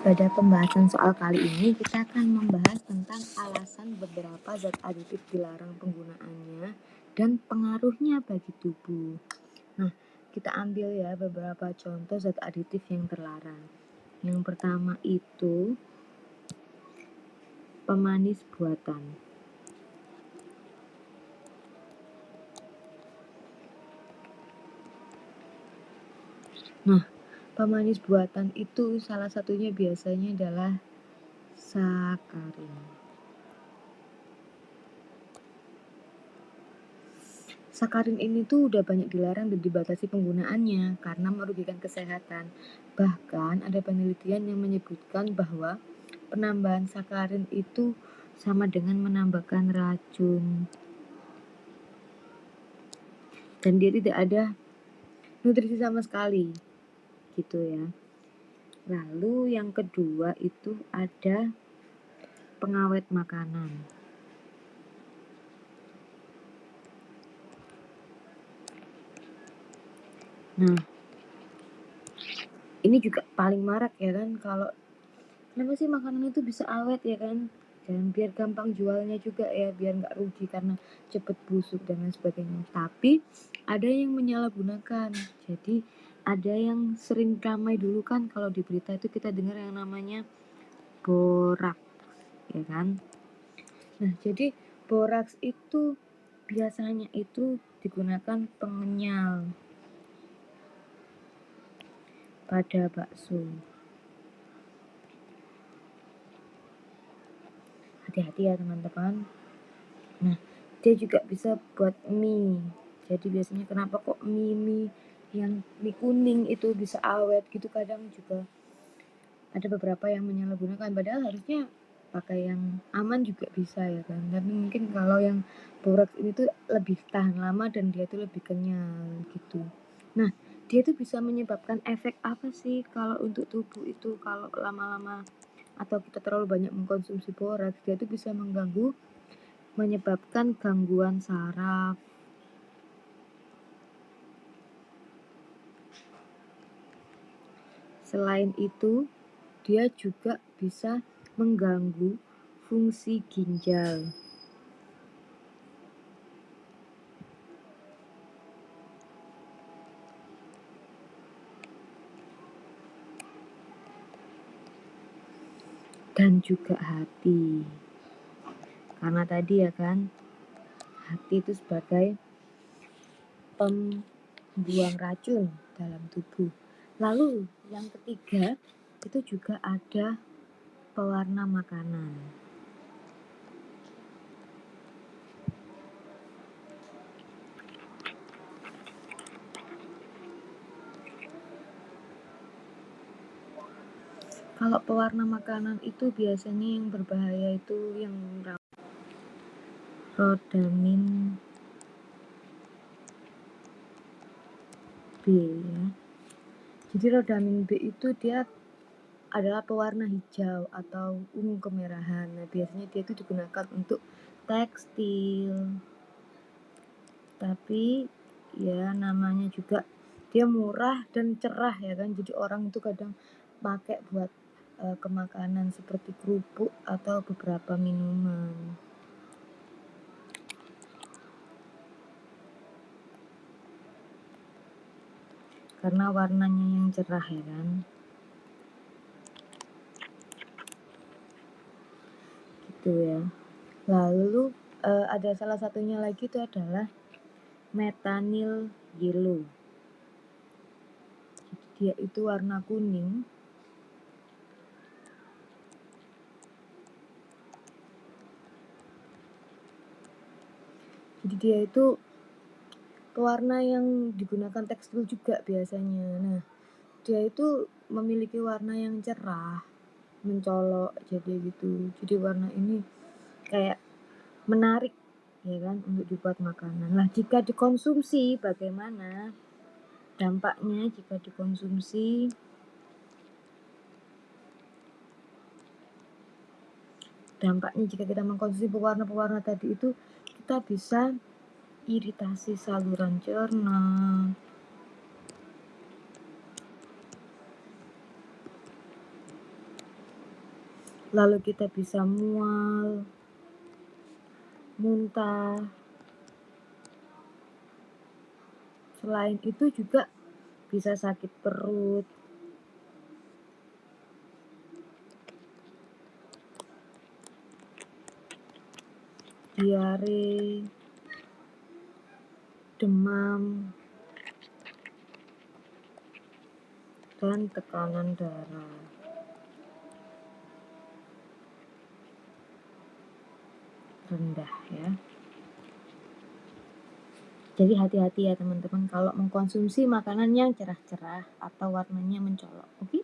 Pada pembahasan soal kali ini kita akan membahas tentang alasan beberapa zat aditif dilarang penggunaannya dan pengaruhnya bagi tubuh. Nah, kita ambil ya beberapa contoh zat aditif yang terlarang. Yang pertama itu pemanis buatan. Nah, pemanis buatan itu salah satunya biasanya adalah sakarin. Sakarin ini tuh udah banyak dilarang dan dibatasi penggunaannya karena merugikan kesehatan. Bahkan ada penelitian yang menyebutkan bahwa penambahan sakarin itu sama dengan menambahkan racun. Dan dia tidak ada nutrisi sama sekali. Gitu ya. Lalu yang kedua itu ada pengawet makanan. Nah, ini juga paling marak ya kan, kalau kenapa sih makanan itu bisa awet ya kan, dan biar gampang jualnya juga ya, biar nggak rugi karena cepet busuk dan lain sebagainya. Tapi ada yang menyalahgunakan. Jadi ada yang sering ramai dulu kan kalau di berita itu kita dengar yang namanya boraks ya kan. Nah, jadi boraks itu biasanya itu digunakan pengenyal pada bakso. Hati-hati ya teman-teman. Nah, dia juga bisa buat mie. Jadi biasanya kenapa kok mie yang mie kuning itu bisa awet gitu, kadang juga ada beberapa yang menyalahgunakan, padahal harusnya pakai yang aman juga bisa ya kan. Tapi mungkin kalau yang boraks ini tuh lebih tahan lama dan dia tuh lebih kenyal gitu. Nah, dia tuh bisa menyebabkan efek apa sih kalau untuk tubuh itu kalau lama-lama atau kita terlalu banyak mengkonsumsi boraks? Dia tuh bisa menyebabkan gangguan saraf. Selain itu, dia juga bisa mengganggu fungsi ginjal. Dan juga hati. Karena tadi ya kan, hati itu sebagai pembuang racun dalam tubuh. Lalu yang ketiga itu juga ada pewarna makanan. Kalau pewarna makanan itu biasanya yang berbahaya itu yang rhodamin B ya. Jadi rhodamin B itu dia adalah pewarna hijau atau ungu kemerahan. Nah, biasanya dia itu digunakan untuk tekstil. Tapi ya namanya juga dia murah dan cerah ya kan. Jadi orang itu kadang pakai buat kemakanan seperti kerupuk atau beberapa minuman. Karena warnanya yang cerah ya kan. Gitu ya. Lalu ada salah satunya lagi itu adalah methanol yellow. Jadi dia itu warna kuning. Jadi dia itu pewarna yang digunakan tekstil juga biasanya. Nah, dia itu memiliki warna yang cerah, mencolok jadi gitu. Jadi warna ini kayak menarik ya kan untuk dibuat makanan. Nah, jika dikonsumsi bagaimana dampaknya jika dikonsumsi? Dampaknya jika kita mengkonsumsi pewarna-pewarna tadi itu, kita bisa iritasi saluran cerna, lalu kita bisa mual, muntah. Selain itu juga bisa sakit perut, diare, demam, dan tekanan darah. Rendah ya. Jadi hati-hati ya teman-teman kalau mengkonsumsi makanan yang cerah-cerah atau warnanya mencolok, oke?